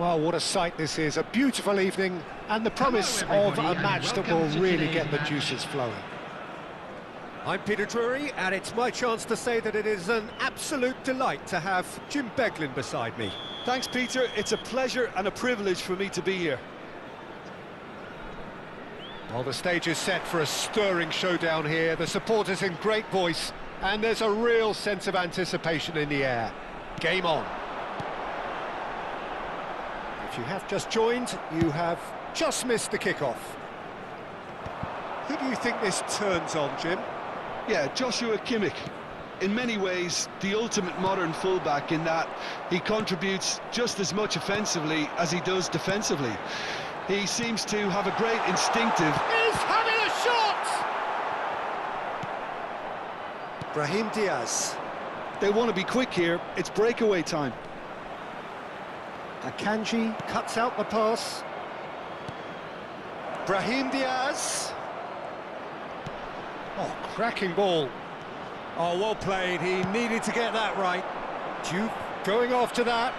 Well, what a sight this is. A beautiful evening and the promise of a match that will really get the juices flowing. I'm Peter Drury, and it's my chance to say that it is an absolute delight to have Jim Beglin beside me. Thanks, Peter. It's a pleasure and a privilege for me to be here. Well, the stage is set for a stirring showdown here. The supporters in great voice, and there's a real sense of anticipation in the air. Game on. If you have just joined, you have just missed the kickoff. Who do you think this turns on, Jim? Yeah, Joshua Kimmich. In many ways, the ultimate modern fullback in that he contributes just as much offensively as he does defensively. He seems to have a great instinctive... He's having a shot! Brahim Diaz. They want to be quick here. It's breakaway time. Akanji cuts out the pass. Brahim Diaz. Oh, cracking ball. Oh, well played. He needed to get that right. Duke going after that.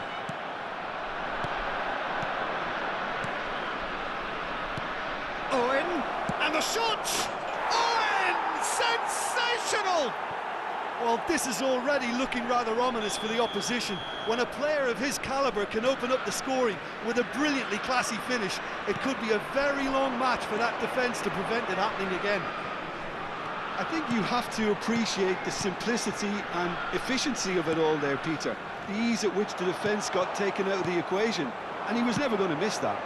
Owen, and the shot! Owen! Sensational! Well, this is already looking rather ominous for the opposition. When a player of his calibre can open up the scoring with a brilliantly classy finish, it could be a very long match for that defence to prevent it happening again. I think you have to appreciate the simplicity and efficiency of it all there, Peter. The ease at which the defence got taken out of the equation, and he was never going to miss that.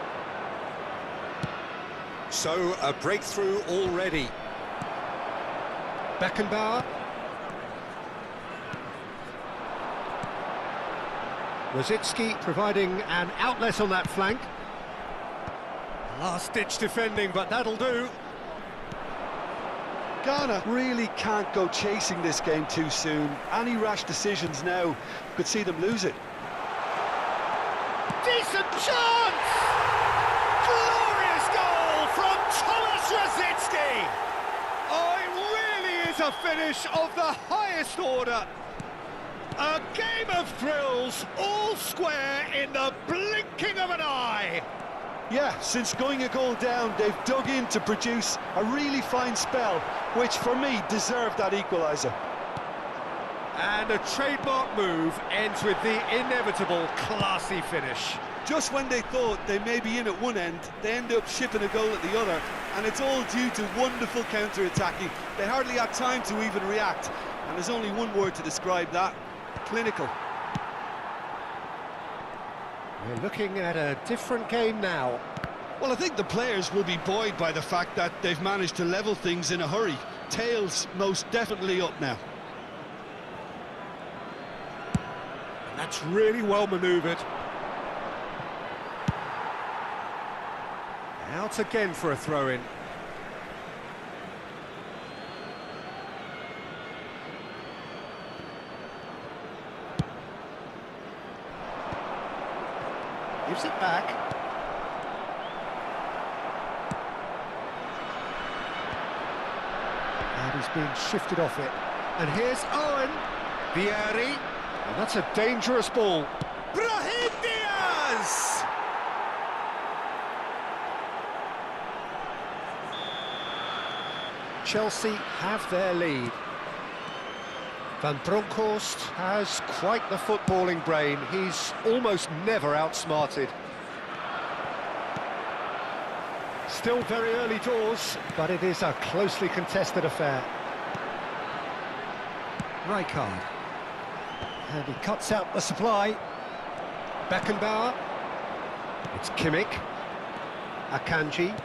So, a breakthrough already. Beckenbauer. Rosicki providing an outlet on that flank. Last-ditch defending, but that'll do. Ghana really can't go chasing this game too soon. Any rash decisions now could see them lose it. Decent chance! Glorious goal from Thomas Rosicki! Oh, it really is a finish of the highest order. A game of thrills, all square in the blinking of an eye. Yeah, since going a goal down, they've dug in to produce a really fine spell, which for me deserved that equaliser. And a trademark move ends with the inevitable classy finish. Just when they thought they may be in at one end, they end up shipping a goal at the other, and it's all due to wonderful counter-attacking. They hardly had time to even react, and there's only one word to describe that: clinical. We're looking at a different game now. Well, I think the players will be buoyed by the fact that they've managed to level things in a hurry. Tails most definitely up now. And that's really well manoeuvred. Out again for a throw-in. Gives it back. And he's being shifted off it. And here's Owen. Vieri. And that's a dangerous ball. Brahim Diaz! Chelsea have their lead. Van Bronckhorst has quite the footballing brain. He's almost never outsmarted. Still very early doors, but it is a closely contested affair. Rijkaard. And he cuts out the supply. Beckenbauer. It's Kimmich. Akanji.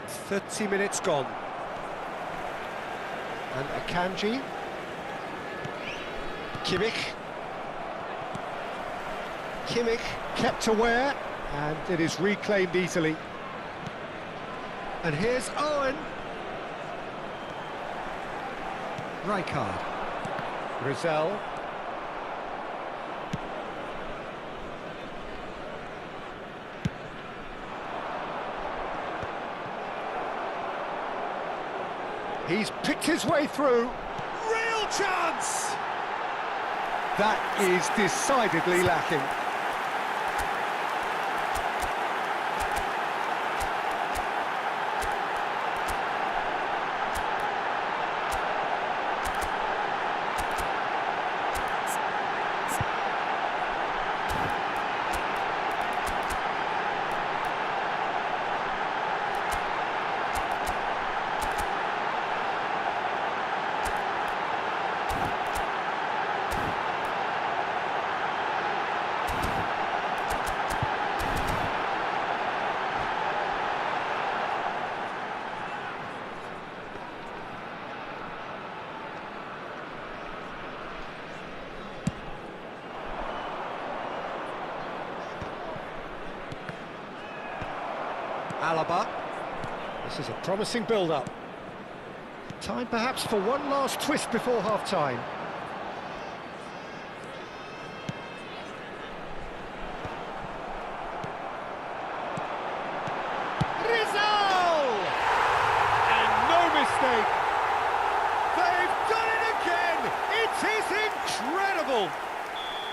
30 minutes gone. And Akanji. Kimmich. Kimmich kept aware, and it is reclaimed easily. And here's Owen. Rijkaard. Rizal. He's picked his way through. Real chance! That is decidedly lacking. Alaba. This is a promising build-up. Time perhaps for one last twist before half-time. And no mistake. They've done it again. It is incredible.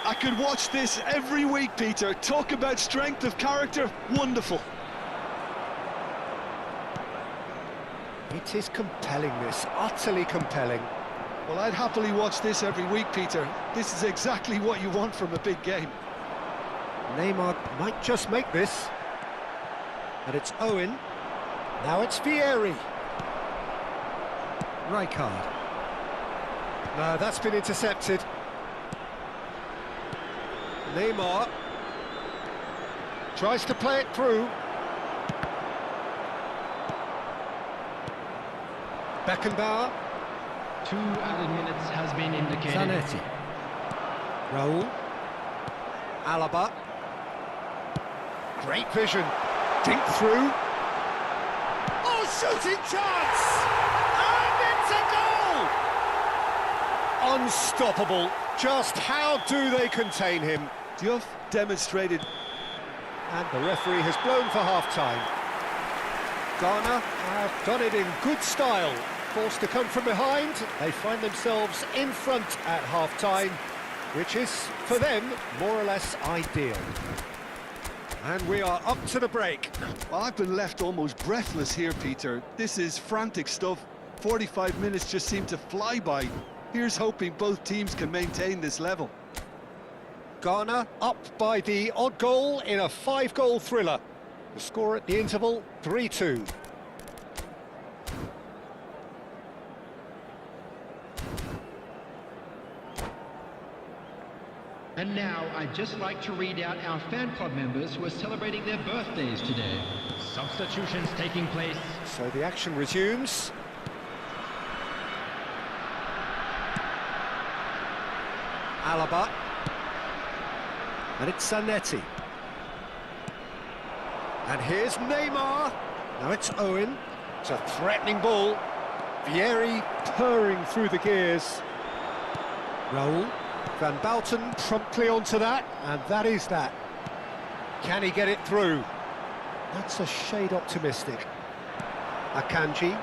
I could watch this every week, Peter. Talk about strength of character, wonderful. It is compelling, this, utterly compelling. Well, I'd happily watch this every week, Peter. This is exactly what you want from a big game. Neymar might just make this. And it's Owen. Now it's Vieri. Rijkaard. No, that's been intercepted. Neymar tries to play it through. Beckenbauer. 2 added minutes has been indicated. Zanetti. Raul. Alaba. Great vision. Dink through. Oh, shooting chance! And it's a goal! Unstoppable. Just how do they contain him? Diouf demonstrated. And the referee has blown for half-time. Ghana have done it in good style. Forced to come from behind, they find themselves in front at half-time, which is, for them, more or less ideal. And we are up to the break. Well, I've been left almost breathless here, Peter. This is frantic stuff. 45 minutes just seem to fly by. Here's hoping both teams can maintain this level. Ghana up by the odd goal in a 5-goal thriller. The score at the interval, 3-2. And now, I'd just like to read out our fan club members who are celebrating their birthdays today. Substitutions taking place. So the action resumes. Alaba. And it's Zanetti. And here's Neymar. Now it's Owen. It's a threatening ball. Vieri purring through the gears. Raul. Van Bouten promptly onto that, and that is that. Can he get it through? That's a shade optimistic. Akanji.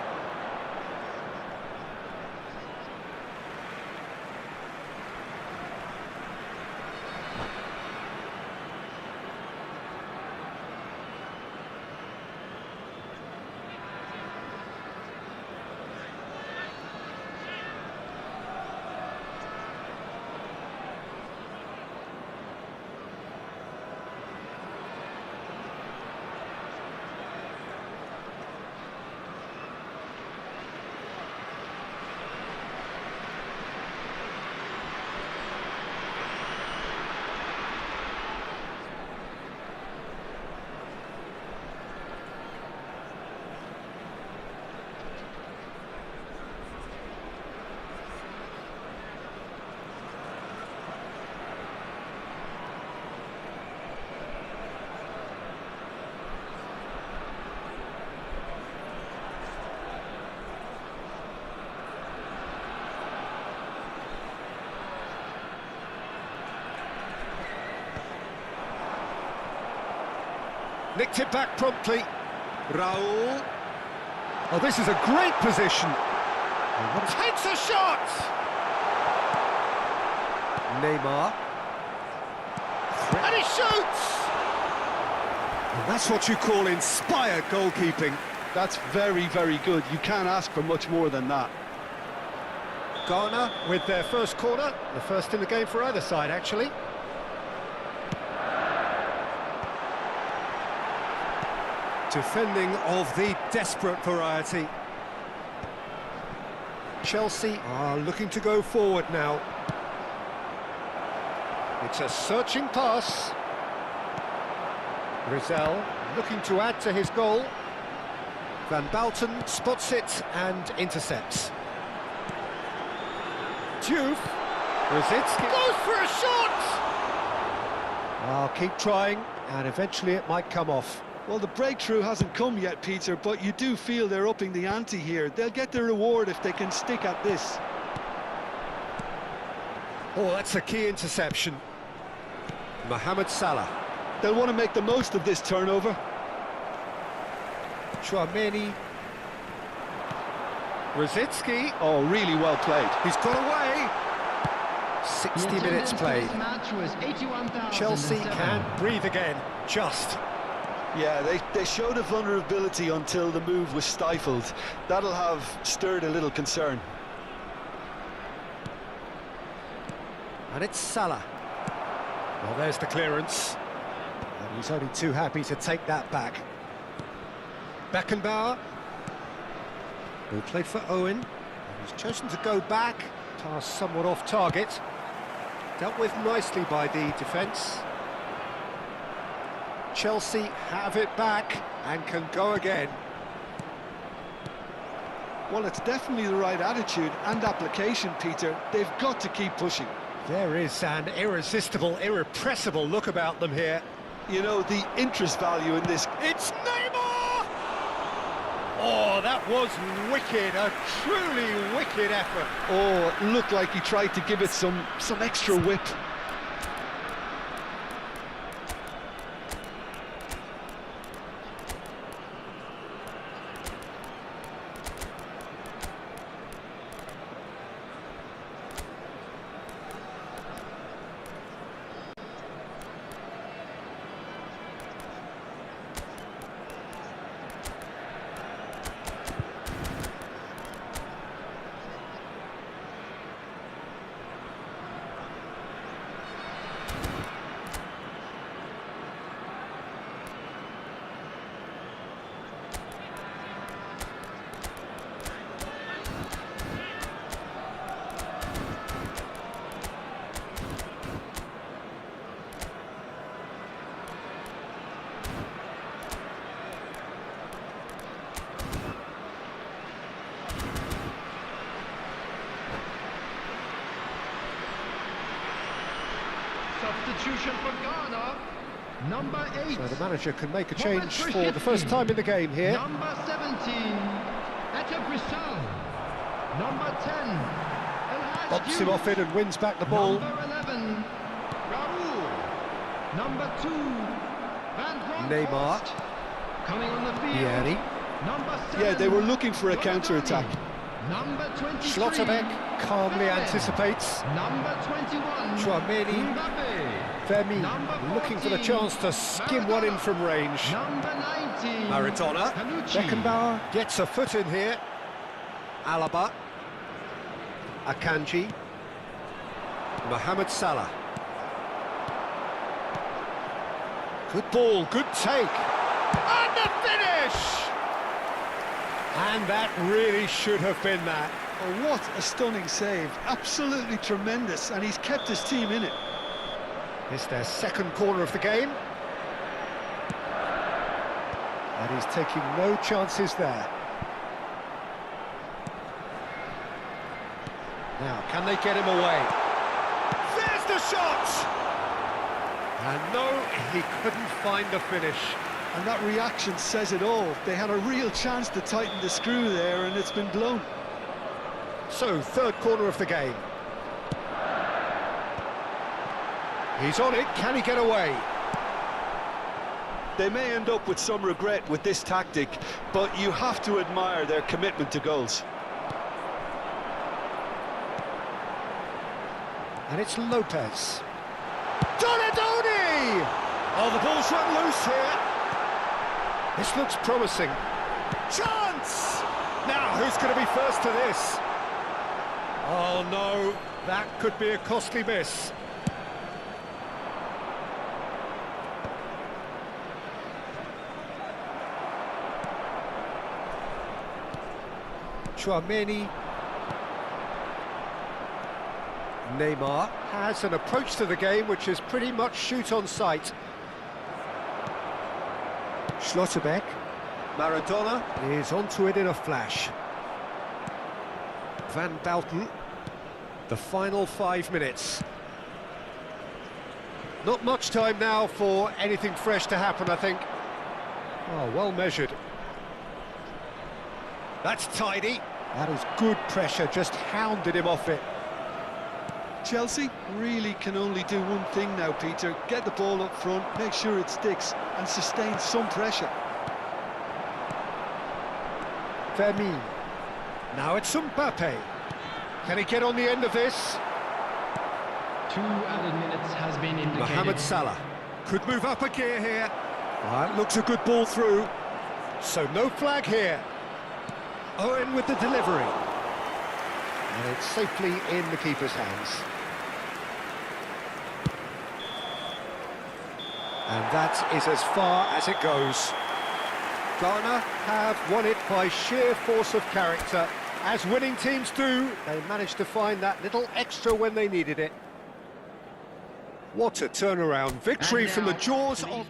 Nicked it back promptly. Raul. Oh, this is a great position. Takes a shot! Neymar. And he shoots! And that's what you call inspired goalkeeping. That's very, very good. You can't ask for much more than that. Ghana with their first corner. The first in the game for either side, actually. Defending of the desperate variety. Chelsea are looking to go forward now. It's a searching pass. Rizal looking to add to his goal. Van Bouten spots it and intercepts. Diouf. Rosicki Goes for a shot! I'll keep trying, and eventually it might come off. Well, the breakthrough hasn't come yet, Peter, but you do feel they're upping the ante here. They'll get the reward if they can stick at this. Oh, that's a key interception. Mohamed Salah. They'll want to make the most of this turnover. Chouameni. Rosicki. Oh, really well played. He's got away. 60 minutes played. Match was 81,007. Chelsea can breathe again. Just. Yeah, they showed a vulnerability until the move was stifled. That'll have stirred a little concern. And it's Salah. Well, there's the clearance. And he's only too happy to take that back. Beckenbauer. Who played for Owen. He's chosen to go back. Pass somewhat off target. Dealt with nicely by the defence. Chelsea have it back and can go again. Well, it's definitely the right attitude and application, Peter. They've got to keep pushing. There is an irresistible, irrepressible look about them here. You know, the interest value in this... It's Neymar! Oh, that was wicked, a truly wicked effort. Oh, it looked like he tried to give it some extra whip. Substitution for Ghana, number 8. So the manager can make a change for the first time in the game here. Number 17, Etta Brissal. Number 10, El Bumps him off it and wins back the ball. Number 11, Raul. Number 2, Van Bronckhorst. Neymar. Coming on the field. Vieri. Number 7, Yeah, they were looking for a counter-attack. Number 23, Schlotterbeck calmly Pepe. anticipates. Number 21, Chouameni. Mbappe. Femi Number looking for the 14, chance to skim one in from range. Number 19, Maradona. Panucci. Beckenbauer gets a foot in here. Alaba. Akanji. Mohamed Salah. Good ball, good take. And the finish! And that really should have been that. Oh, what a stunning save. Absolutely tremendous, and he's kept his team in it. It's their second corner of the game. And he's taking no chances there. Now, can they get him away? There's the shot! And no, he couldn't find the finish. And that reaction says it all. They had a real chance to tighten the screw there, and it's been blown. So, third corner of the game. He's on it, can he get away? They may end up with some regret with this tactic, but you have to admire their commitment to goals. And it's Lopez. Donadoni! Oh, the ball's run loose here. This looks promising. Chance! Now, who's going to be first to this? Oh, no, that could be a costly miss. Chouameni. Neymar has an approach to the game which is pretty much shoot on sight. Schlotterbeck. Maradona is onto it in a flash. Van Bauten. The final 5 minutes. Not much time now for anything fresh to happen, I think. Oh, well measured. That's tidy. That is good pressure, just hounded him off it. Chelsea really can only do one thing now, Peter. Get the ball up front, make sure it sticks, and sustain some pressure. Vermin. Now it's Mbappe. Can he get on the end of this? 2 added minutes has been indicated. Mohamed Salah could move up a gear here. That looks a good ball through. So no flag here. Owen with the delivery. And it's safely in the keeper's hands. And that is as far as it goes. Ghana have won it by sheer force of character. As winning teams do, they managed to find that little extra when they needed it. What a turnaround. Victory from the jaws of...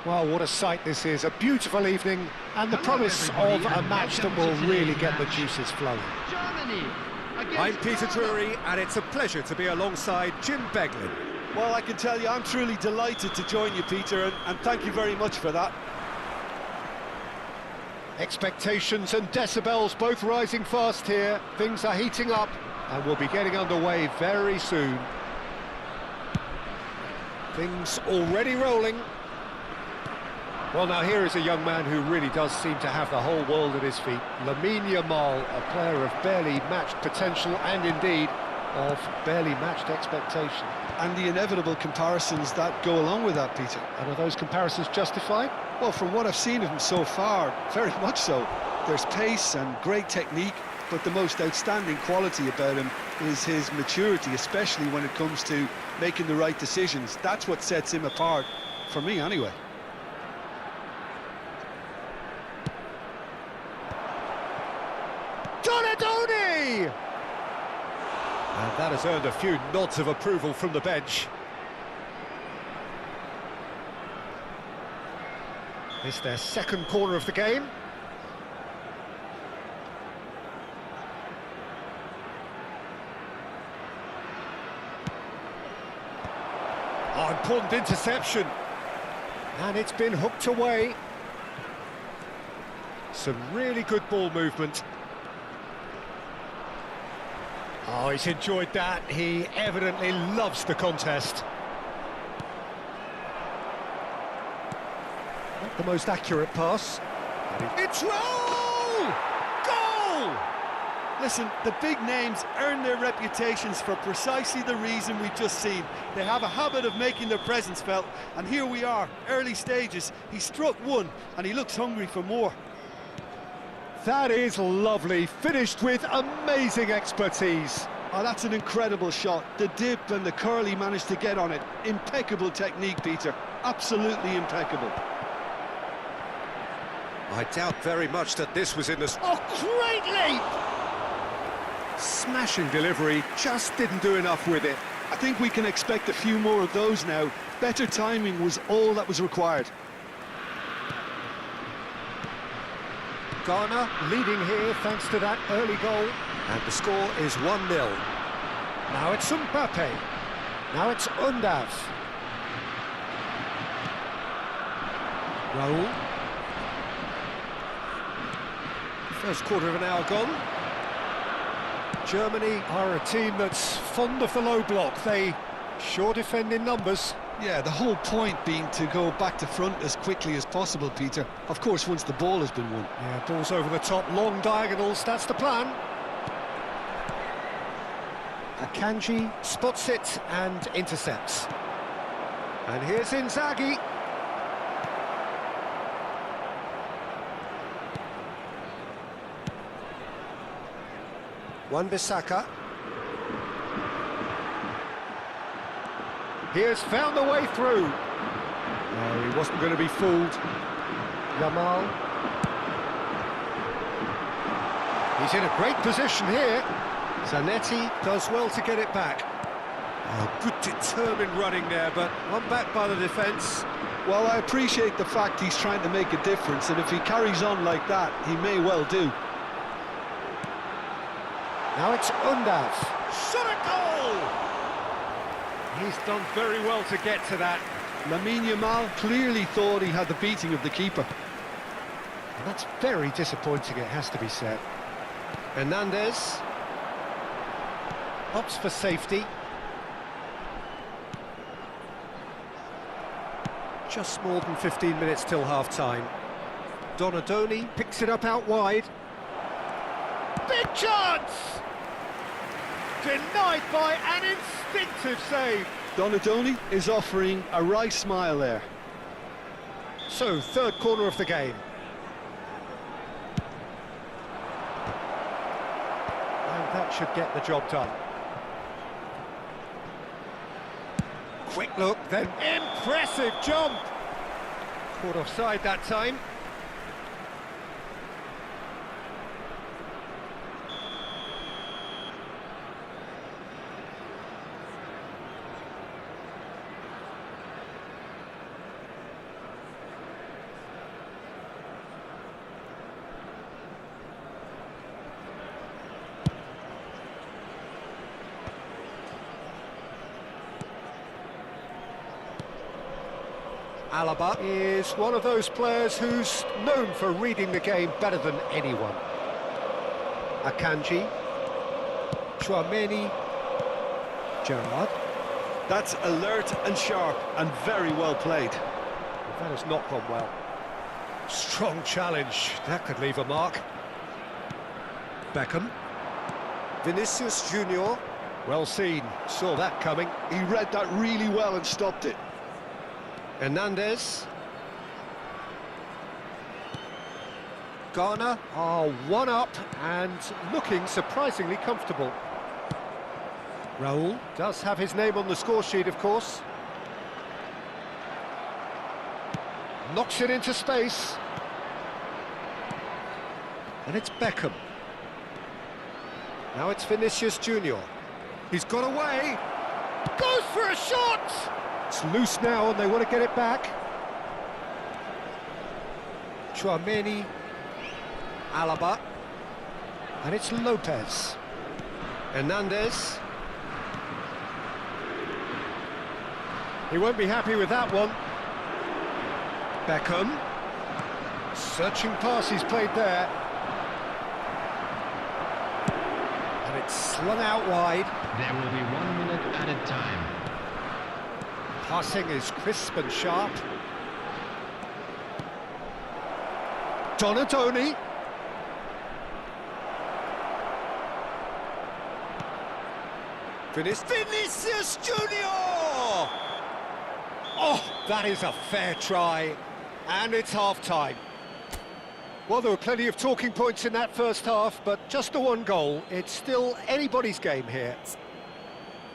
Well, what a sight this is. A beautiful evening and the promise of a match that will really get the juices flowing. Germany against I'm Peter Ghana. Drury, and it's a pleasure to be alongside Jim Beglin. Well, I can tell you, I'm truly delighted to join you, Peter, and thank you very much for that. Expectations and decibels both rising fast here. Things are heating up and we'll be getting underway very soon. Things already rolling. Well, now here is a young man who really does seem to have the whole world at his feet. Lamine Yamal, a player of barely matched potential and indeed of barely matched expectation. And the inevitable comparisons that go along with that, Peter. And are those comparisons justified? Well, from what I've seen of him so far, very much so. There's pace and great technique, but the most outstanding quality about him is his maturity, especially when it comes to making the right decisions. That's what sets him apart, for me anyway. Donadoni! And that has earned a few nods of approval from the bench. It's their second corner of the game. Oh, important interception. And it's been hooked away. Some really good ball movement. Oh, he's enjoyed that. He evidently loves the contest. Not the most accurate pass. It's roll! Goal! Listen, the big names earn their reputations for precisely the reason we've just seen. They have a habit of making their presence felt, and here we are, early stages. He struck one, and he looks hungry for more. That is lovely, finished with amazing expertise. Oh, that's an incredible shot. The dip and the curl he managed to get on it. Impeccable technique, Peter. Absolutely impeccable. I doubt very much that this was in the... Oh, great leap! Smashing delivery, just didn't do enough with it. I think we can expect a few more of those now. Better timing was all that was required. Ghana leading here thanks to that early goal. And the score is 1-0. Now it's Mbappe. Now it's Undav. Raul. First quarter of an hour gone. Germany are a team that's fond of the low block. They sure defend in numbers. Yeah, the whole point being to go back to front as quickly as possible, Peter. Of course, once the ball has been won. Yeah, balls over the top, long diagonals, that's the plan. Akanji spots it and intercepts. And here's Inzaghi. Wan-Bissaka. He has found the way through. No, he wasn't going to be fooled. Yamal. He's in a great position here. Zanetti does well to get it back. Oh, good determined running there, but one back by the defence. Well, I appreciate the fact he's trying to make a difference, and if he carries on like that, he may well do. Now it's Undav. Shot a goal! He's done very well to get to that. Lamine Yamal clearly thought he had the beating of the keeper. And that's very disappointing, it has to be said. Hernandez opts for safety. Just more than 15 minutes till half-time. Donadoni picks it up out wide. Big chance! Denied by an instinctive save. Donadoni is offering a wry smile there. So, third corner of the game. And that should get the job done. Quick look, then impressive jump! Caught offside that time. Alaba is one of those players who's known for reading the game better than anyone. Akanji, Chouameni, Gerrard. That's alert and sharp and very well played. That has not gone well. Strong challenge, that could leave a mark. Beckham. Vinicius Junior. Well seen, saw that coming. He read that really well and stopped it. Hernandez. Ghana are one up and looking surprisingly comfortable. Raul does have his name on the score sheet, of course. Knocks it into space. And it's Beckham. Now it's Vinicius Junior. He's got away. Goes for a shot! It's loose now and they want to get it back. Chouameni. Alaba. And it's Lopez. Hernandez. He won't be happy with that one. Beckham. Searching pass he's played there. And it's slung out wide. There will be 1 minute added time. Passing is crisp and sharp. Donadoni. Vinicius Junior! Oh, that is a fair try. And it's half-time. Well, there were plenty of talking points in that first half, but just the one goal. It's still anybody's game here.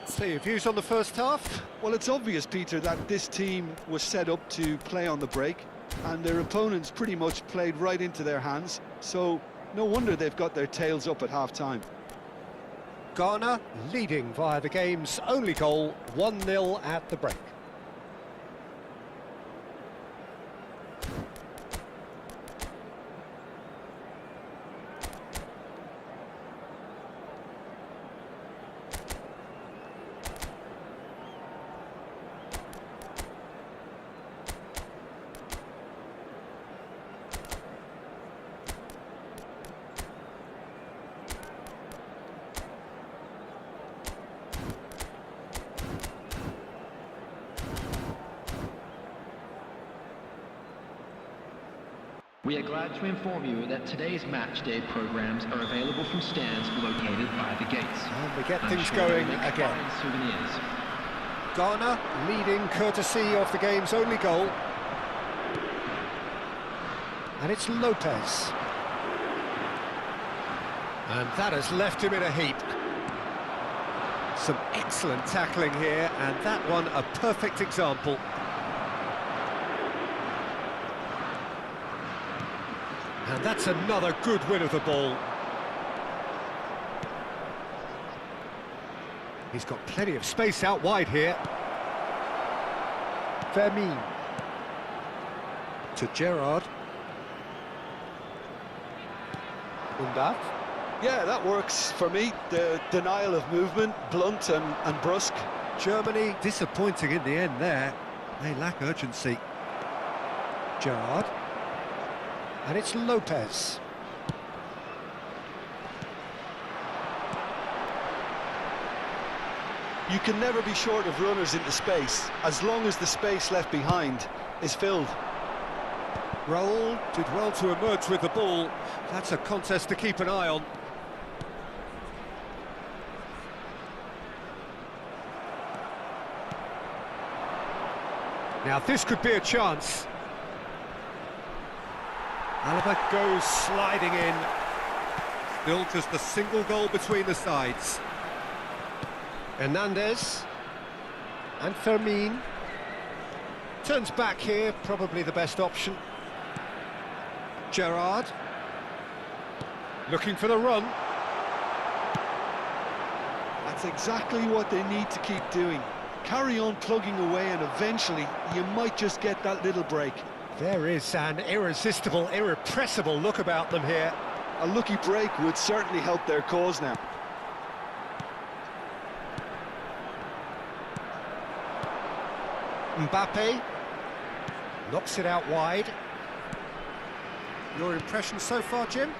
So your views on the first half? Well, it's obvious, Peter, that this team was set up to play on the break, and their opponents pretty much played right into their hands, so no wonder they've got their tails up at half-time. Ghana leading via the game's only goal, 1-0 at the break. We are glad to inform you that today's match day programs are available from stands located by the gates. And we get I'm things sure going they'll make again. fine souvenirs. Ghana leading courtesy of the game's only goal. And it's Lopez. And that has left him in a heap. Some excellent tackling here, and that one a perfect example. And that's another good win of the ball. He's got plenty of space out wide here. Fermin. To Gerrard. Undav. Yeah, that works for me. The denial of movement, blunt and brusque. Germany disappointing in the end there. They lack urgency. Gerrard. And it's Lopez. You can never be short of runners into space, as long as the space left behind is filled. Raul did well to emerge with the ball. That's a contest to keep an eye on. Now this could be a chance. Alaba goes sliding in. Still just a single goal between the sides. Hernandez. And Fermin. Turns back here, probably the best option. Gerrard. Looking for the run. That's exactly what they need to keep doing. Carry on plugging away and eventually you might just get that little break. There is an irresistible, irrepressible look about them here. A lucky break would certainly help their cause now. Mbappe. Knocks it out wide. Your impression so far, Jim?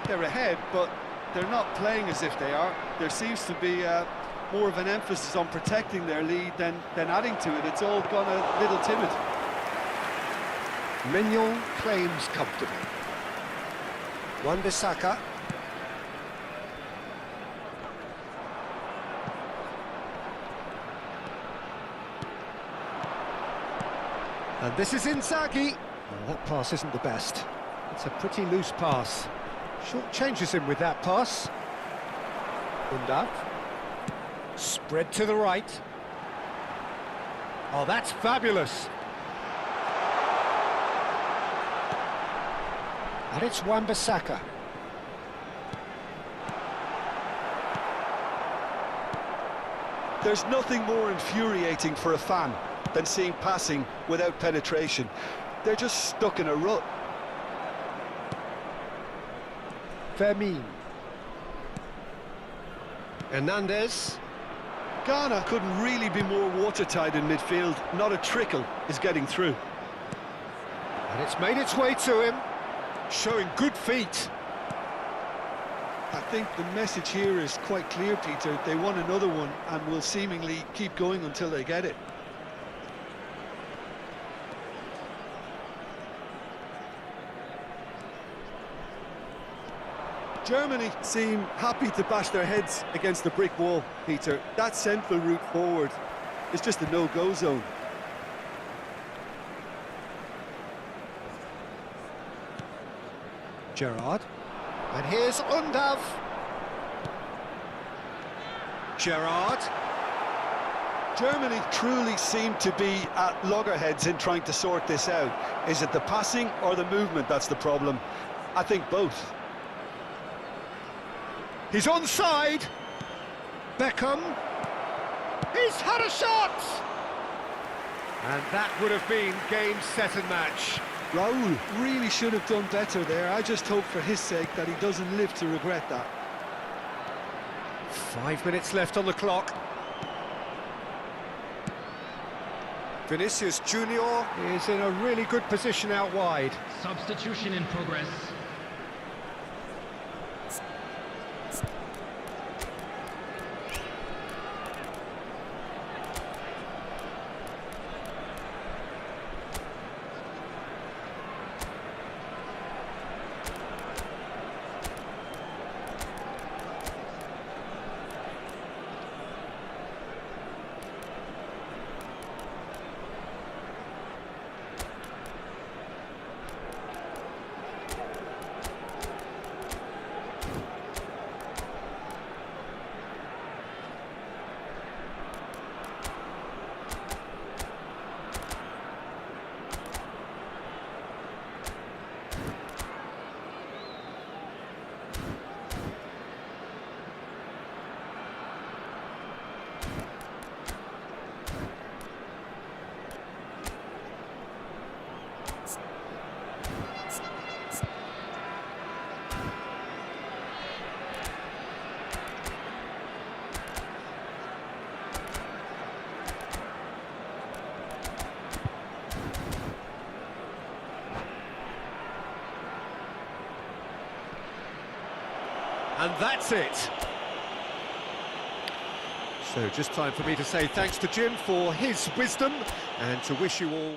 They're ahead, but they're not playing as if they are. There seems to be more of an emphasis on protecting their lead than adding to it. It's all gone a little timid. Mignon claims comfortably. Wan-Bissaka. And this is Inzaghi. Oh, that pass isn't the best. It's a pretty loose pass. Short changes him with that pass. Undav. Spread to the right. Oh, that's fabulous. And it's Wan-Bissaka. There's nothing more infuriating for a fan than seeing passing without penetration. They're just stuck in a rut. Fermin. Hernandez. Ghana couldn't really be more watertight in midfield. Not a trickle is getting through. And it's made its way to him, showing good feet. I think the message here is quite clear, Peter. They want another one and will seemingly keep going until they get it. Germany seem happy to bash their heads against the brick wall, Peter. That central route forward is just a no-go zone. Gerrard. And here's Undav. Gerrard. Germany truly seem to be at loggerheads in trying to sort this out. Is it the passing or the movement that's the problem? I think both. He's onside. Beckham. He's had a shot! And that would have been game, set and match. Raul really should have done better there. I just hope for his sake that he doesn't live to regret that. 5 minutes left on the clock. Vinicius Junior is in a really good position out wide. Substitution in progress. And that's it. So just time for me to say thanks to Jim for his wisdom and to wish you all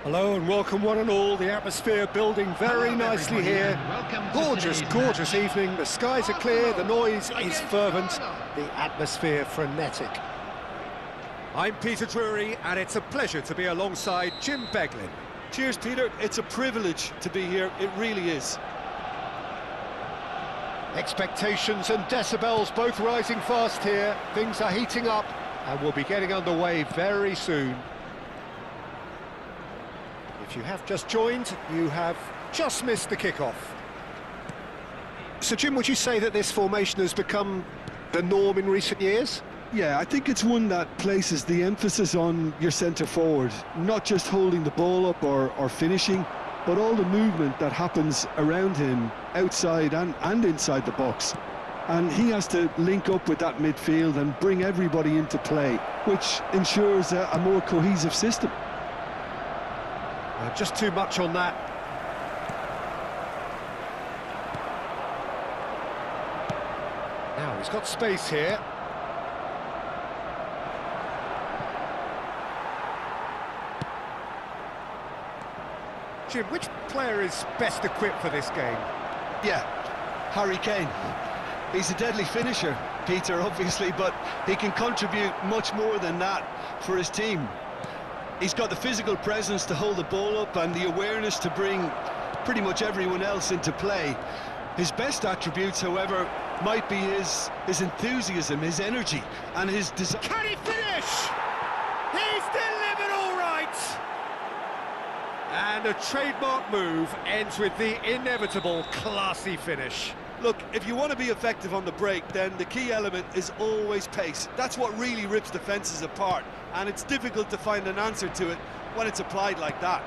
Hello and welcome one and all. The atmosphere building very Hello, nicely everybody, here. and welcome to Gorgeous, today's gorgeous match. evening. The skies are clear, the noise is fervent, the atmosphere frenetic. I'm Peter Drury and it's a pleasure to be alongside Jim Beglin. Cheers, Peter. It's a privilege to be here. It really is. Expectations and decibels both rising fast here. Things are heating up and we'll be getting underway very soon. If you have just joined, you have just missed the kickoff. So, Jim, would you say that this formation has become the norm in recent years? Yeah, I think it's one that places the emphasis on your centre forward, not just holding the ball up or finishing, but all the movement that happens around him, outside and inside the box. And he has to link up with that midfield and bring everybody into play, which ensures a more cohesive system. Just too much on that. Now he's got space here. Jim, which player is best equipped for this game? Yeah, Harry Kane. He's a deadly finisher, Peter, obviously, but he can contribute much more than that for his team. He's got the physical presence to hold the ball up and the awareness to bring pretty much everyone else into play. His best attributes, however, might be his enthusiasm, his energy, and his desire. Can he finish? He's delivered all right! And a trademark move ends with the inevitable classy finish. Look, if you want to be effective on the break, then the key element is always pace. That's what really rips defences apart, and it's difficult to find an answer to it when it's applied like that.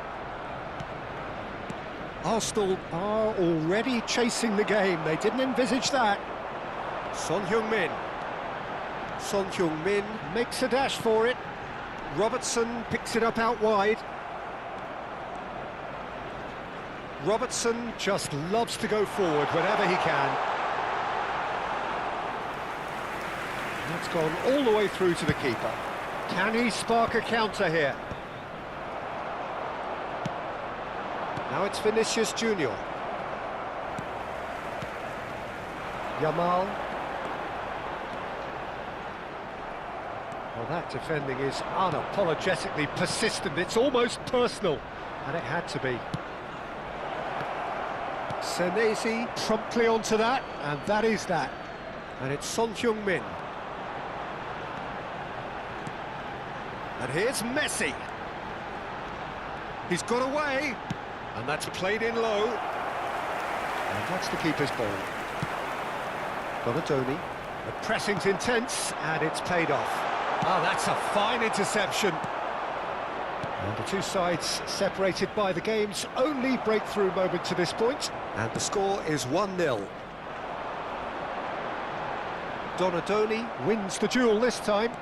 Arsenal are already chasing the game. They didn't envisage that. Son Heung-min. Son Heung-min makes a dash for it. Robertson picks it up out wide. Robertson just loves to go forward whenever he can. That's gone all the way through to the keeper. Can he spark a counter here? Now it's Vinicius Junior. Yamal. Well, that defending is unapologetically persistent. It's almost personal, and it had to be. Senesi promptly onto that, and that is that. And it's Son Heung-min. And here's Messi. He's got away, and that's played in low. And that's the keeper's ball. Donatoni. The pressing's intense, and it's paid off. Oh, that's a fine interception. And the two sides separated by the game's only breakthrough moment to this point. And the score is 1-0. Donatoni wins the duel this time.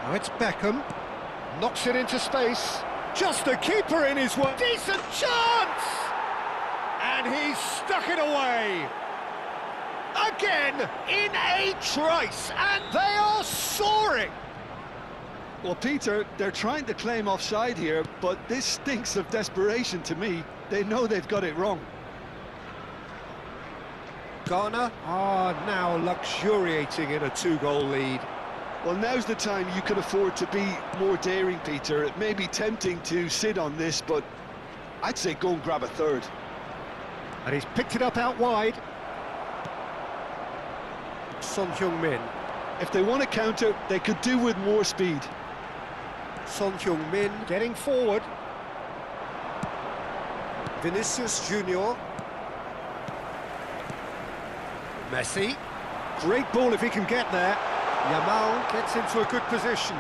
Now it's Beckham. Knocks it into space. Just a keeper in his way. Decent chance! And he's stuck it away. Again, in a trice. And they are soaring. Well, Peter, they're trying to claim offside here, but this stinks of desperation to me. They know they've got it wrong. Ghana are now luxuriating in a two-goal lead. Well, now's the time you can afford to be more daring, Peter. It may be tempting to sit on this, but I'd say go and grab a third. And he's picked it up out wide. Son Heung-min. If they want to counter, they could do with more speed. Son Heung-min getting forward. Vinicius Junior. Messi. Great ball if he can get there. Yamal gets into a good position.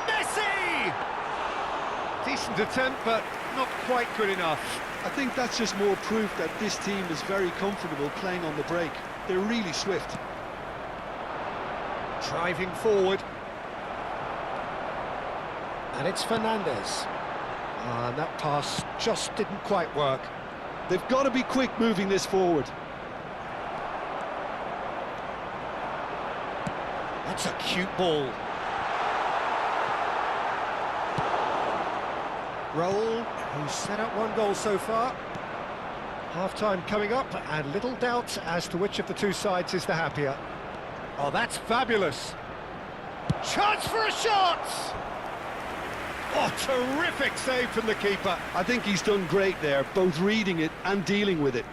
Messi! Decent attempt, but not quite good enough. I think that's just more proof that this team is very comfortable playing on the break. They're really swift. Driving forward. And it's Fernandez. And that pass just didn't quite work. They've got to be quick moving this forward. That's a cute ball. Raul, who's set up one goal so far. Half-time coming up, and little doubt as to which of the two sides is the happier. Oh, that's fabulous. Chance for a shot! Oh, terrific save from the keeper. I think he's done great there, both reading it and dealing with it.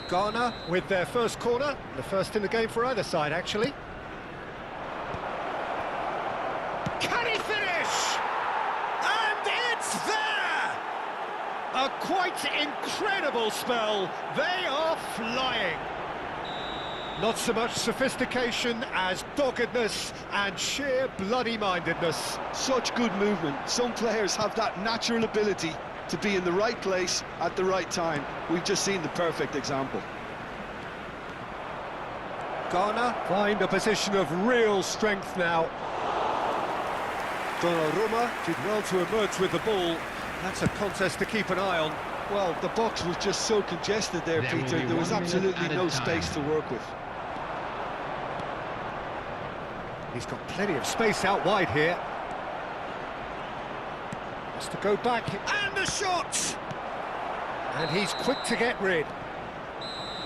Ghana with their first corner, the first in the game for either side, actually. Can he finish? And it's there! A quite incredible spell. They are flying. Not so much sophistication as doggedness and sheer bloody-mindedness. Such good movement. Some players have that natural ability to be in the right place at the right time. We've just seen the perfect example. Ghana find a position of real strength now. Donnarumma did well to emerge with the ball. That's a contest to keep an eye on. Well, the box was just so congested there, There Peter. will be There was 1 minute absolutely at a no time. space to work with. He's got plenty of space out wide here. Has to go back, and the shot! And he's quick to get rid.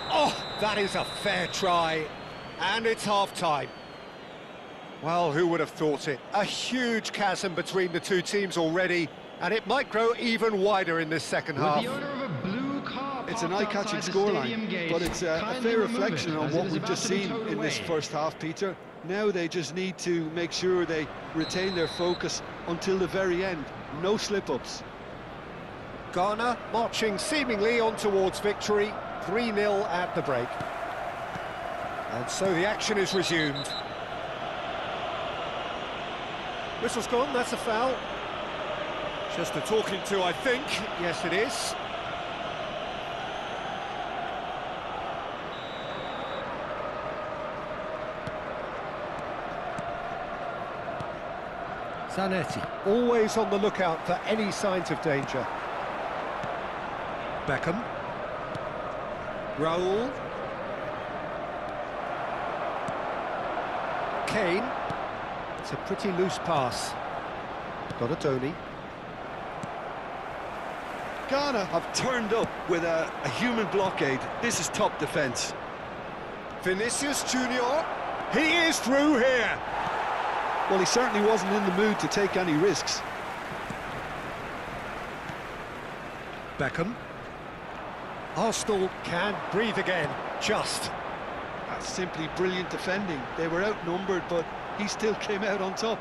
Oh, that is a fair try. And it's half-time. Well, who would have thought it? A huge chasm between the two teams already, and it might grow even wider in this second With half. the owner of a blue car It's an parked eye-catching outside the stadium scoreline, gate, but it's a kindly fair remove reflection it, on as it what is we've about just to be seen towed in this away. first half, Peter. Now they just need to make sure they retain their focus until the very end. No slip-ups. Ghana marching seemingly on towards victory, 3-0 at the break. And so the action is resumed. Whistle's gone, that's a foul. Just a talking to, I think. Yes, it is. Zanetti, always on the lookout for any signs of danger. Beckham. Raul. Kane. It's a pretty loose pass. Donatoni. Ghana have turned up with a human blockade. This is top defence. Vinicius Junior. He is through here. Well, he certainly wasn't in the mood to take any risks. Beckham. Arsenal can breathe again, just. That's simply brilliant defending. They were outnumbered, but he still came out on top.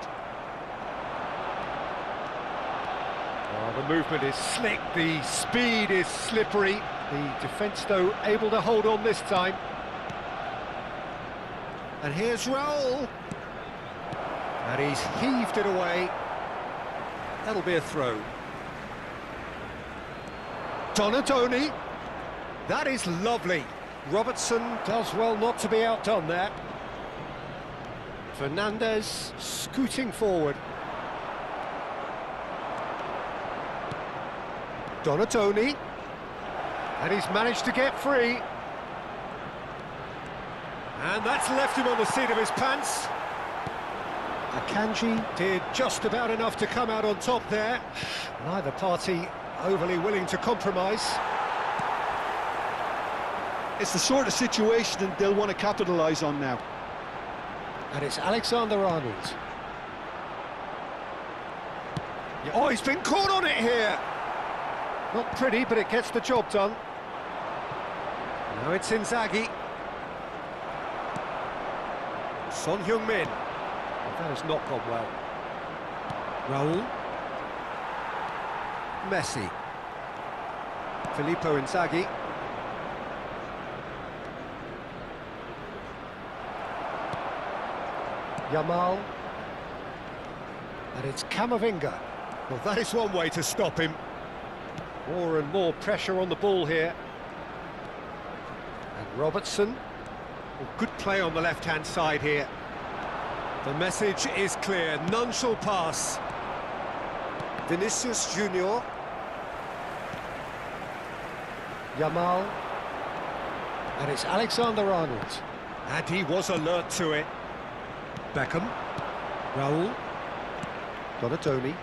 Oh, the movement is slick, the speed is slippery. The defence, though, able to hold on this time. And here's Raul. And he's heaved it away. That'll be a throw. Donatoni. That is lovely. Robertson does well not to be outdone there. Fernandez scooting forward. Donatoni. And he's managed to get free. And that's left him on the seat of his pants. Akanji did just about enough to come out on top there. Neither party overly willing to compromise. It's the sort of situation that they'll want to capitalise on now. And it's Alexander-Arnold. Oh, he's been caught on it here. Not pretty, but it gets the job done. Now it's Inzaghi. Son Heung-min. That has not gone well. Raul. Messi. Filippo Inzaghi. Yamal. And it's Camavinga. Well, that is one way to stop him. More and more pressure on the ball here. And Robertson. Well, good play on the left-hand side here. The message is clear, none shall pass. Vinicius Junior. Yamal. And it's Alexander-Arnold. And he was alert to it. Beckham. Raul. Donatoni.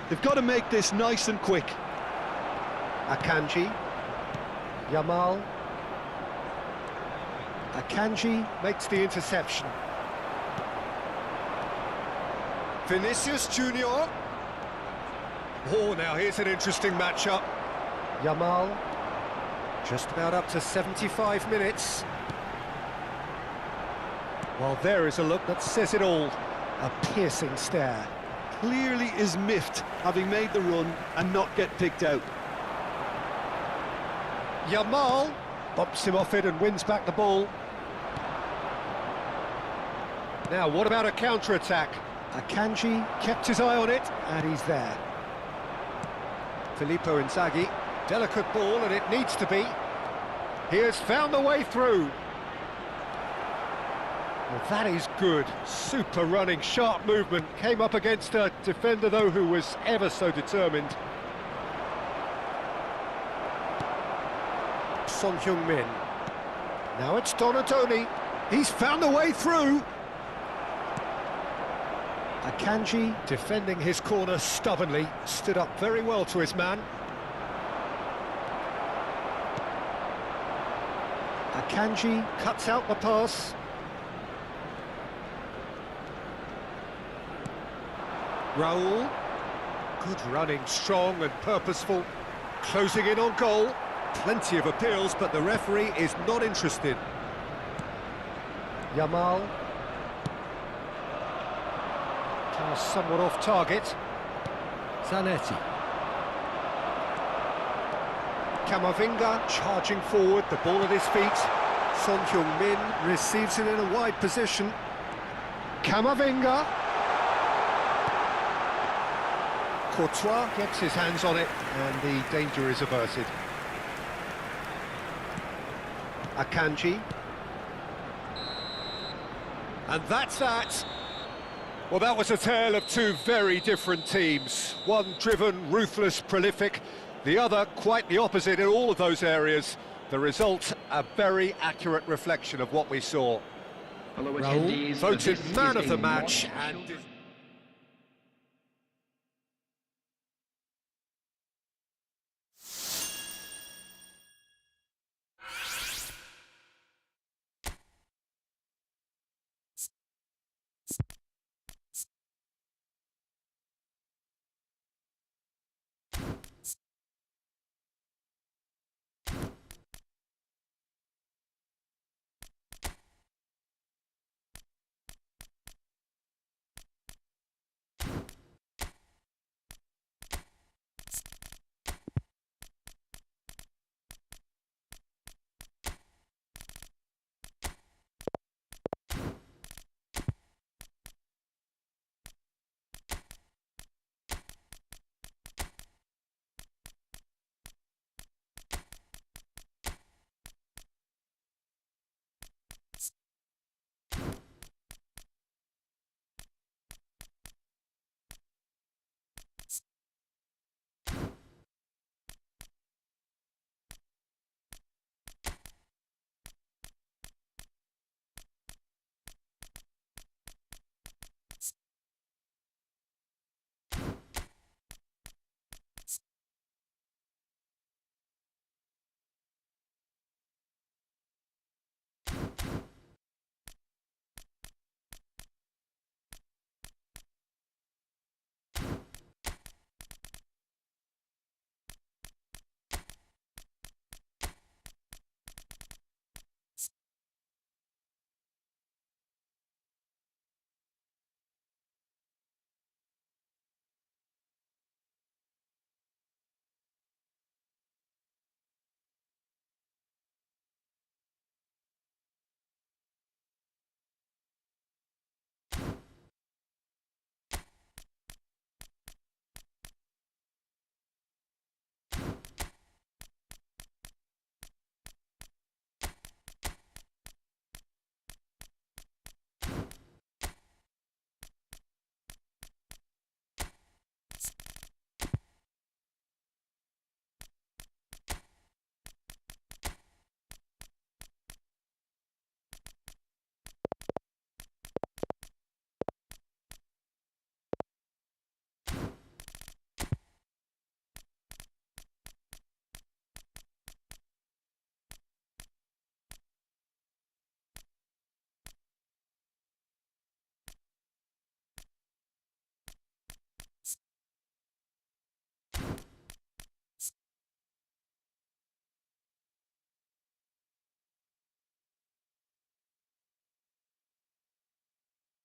They've got to make this nice and quick. Akanji. Yamal. Akanji makes the interception. Vinicius Junior. Oh, now here's an interesting matchup. Yamal. Just about up to 75 minutes. Well, there is a look that says it all. A piercing stare. Clearly is miffed, having made the run and not get picked out. Yamal bumps him off it and wins back the ball. Now, what about a counter-attack? Akanji kept his eye on it, and he's there. Filippo Inzaghi. Delicate ball, and it needs to be. He has found the way through. Well, that is good. Super running, sharp movement. Came up against a defender, though, who was ever so determined. Son Heung-min. Now it's Donatoni. He's found the way through. Akanji defending his corner stubbornly. Stood up very well to his man. Akanji cuts out the pass. Raul. Good running, strong and purposeful. Closing in on goal. Plenty of appeals, but the referee is not interested. Yamal. Pass somewhat off target. Zanetti. Camavinga charging forward, the ball at his feet. Son Heung-min receives it in a wide position. Camavinga. Courtois gets his hands on it, and the danger is averted. Akanji. And that's that. Well, that was a tale of two very different teams. One driven, ruthless, prolific. The other quite the opposite in all of those areas. The result, a very accurate reflection of what we saw. Fellow attendees, Voted this man is of the a match watch- and...